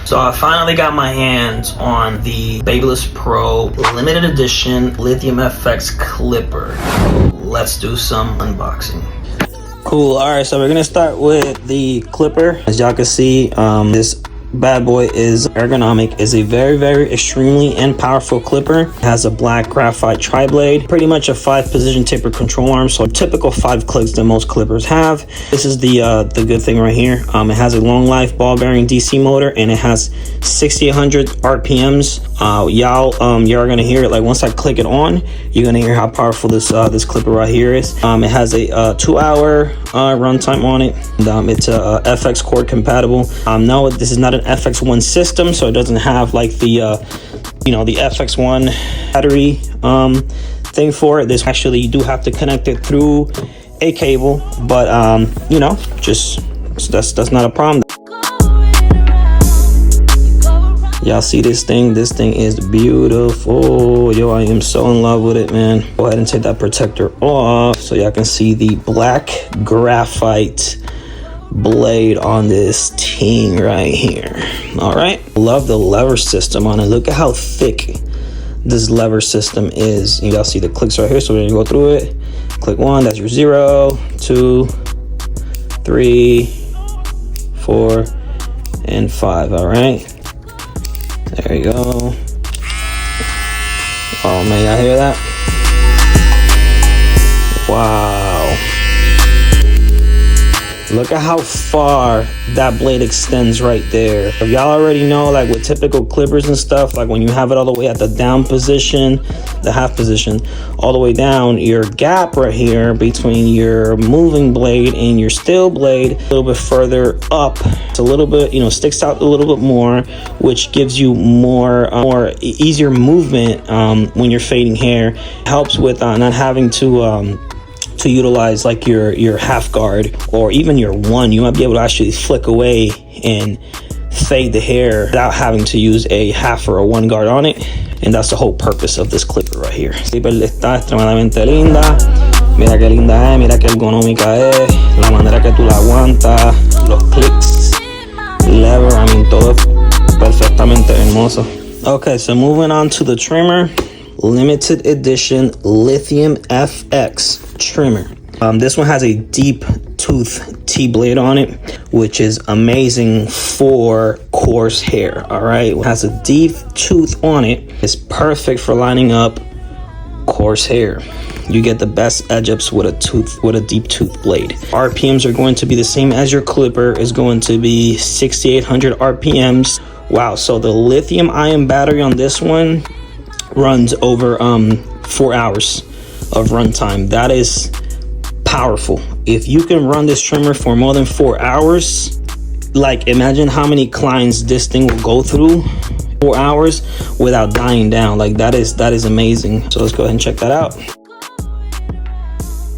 So I finally got my hands on the BabylissPro limited edition Lithium FX clipper. Let's do some unboxing. Cool. All right, so we're gonna start with the clipper. As y'all can see, this bad boy is ergonomic, is a very extremely and powerful clipper. It has a black graphite tri-blade, pretty much a 5-position taper control arm, so a typical 5 clicks that most clippers have. This is the good thing right here. It has a long life ball bearing DC motor, and it has 6800 RPMs. You're gonna hear it, like once I click it on, you're gonna hear how powerful this clipper right here is. It has a 2-hour runtime on it. It's FX cord compatible. No, this is not an FX1 system, so it doesn't have like the the FX1 battery thing for it. This actually, you do have to connect it through a cable, but just that's not a problem. Y'all see this thing? This thing is beautiful. Yo, I am so in love with it, man. Go ahead and take that protector off so y'all can see the black graphite blade on this ting right here. All right, love the lever system on it. Look at how thick this lever system is. You all see the clicks right here, so we're gonna go through it. Click 1, that's your 0, 2, 3, 4, and 5. All right, there you go. Oh man, y'all hear that? Wow. Look at how far that blade extends right there. If y'all already know, like with typical clippers and stuff, like when you have it all the way at the down position, the half position, all the way down, your gap right here between your moving blade and your still blade, a little bit further up. It's a little bit, sticks out a little bit more, which gives you more easier movement when you're fading hair. Helps with not having to utilize like your half guard or even your one. You might be able to actually flick away and fade the hair without having to use a half or a one guard on it, and that's the whole purpose of this clipper right here. Está extremadamente linda. Mira qué linda es, mira qué ergonómica es, la manera que tú la aguantas, los clicks, lever, I mean, todo perfectamente hermoso. Okay, so moving on to the trimmer. Limited edition Lithium FX trimmer. This one has a deep tooth T-blade on it, which is amazing for coarse hair. All right, it has a deep tooth on it. It's perfect for lining up coarse hair. You get the best edge ups with a deep tooth blade. RPMs are going to be the same as your clipper. Is going to be 6800 RPMs. Wow, so the lithium ion battery on this one runs over 4 hours of runtime. That is powerful. If you can run this trimmer for more than 4 hours, like imagine how many clients this thing will go through 4 hours without dying down. Like that is amazing. So let's go ahead and check that out.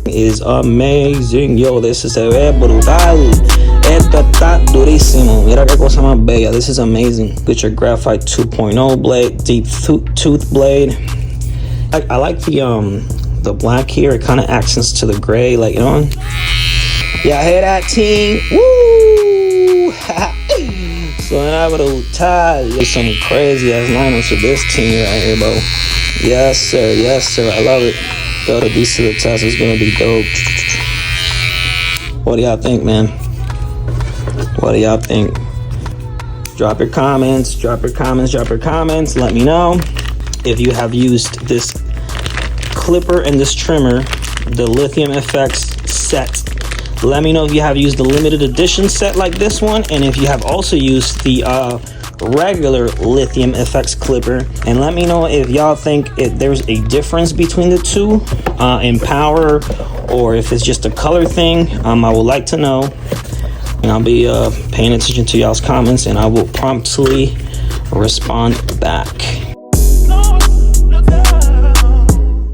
It is amazing. Yo, this is se ve brutal. Esto está durísimo. Mira qué cosa más bella. This is amazing. Get your graphite 2.0 blade, deep tooth blade. I like the black here. It kind of accents to the gray, like, Y'all hear that ting? Woo! Suena brutal. There's some crazy ass lineups with this ting right here, bro. Yes, sir. Yes, sir. I love it. Go to these to the test. It's gonna be dope. What do y'all think, man? What do y'all think? Drop your comments. Let me know if you have used this clipper and this trimmer, the Lithium FX set. Let me know if you have used the limited edition set like this one, and if you have also used the regular Lithium FX clipper. And let me know if y'all think there's a difference between the two in power, or if it's just a color thing. I would like to know. And I'll be paying attention to y'all's comments, and I will promptly respond back.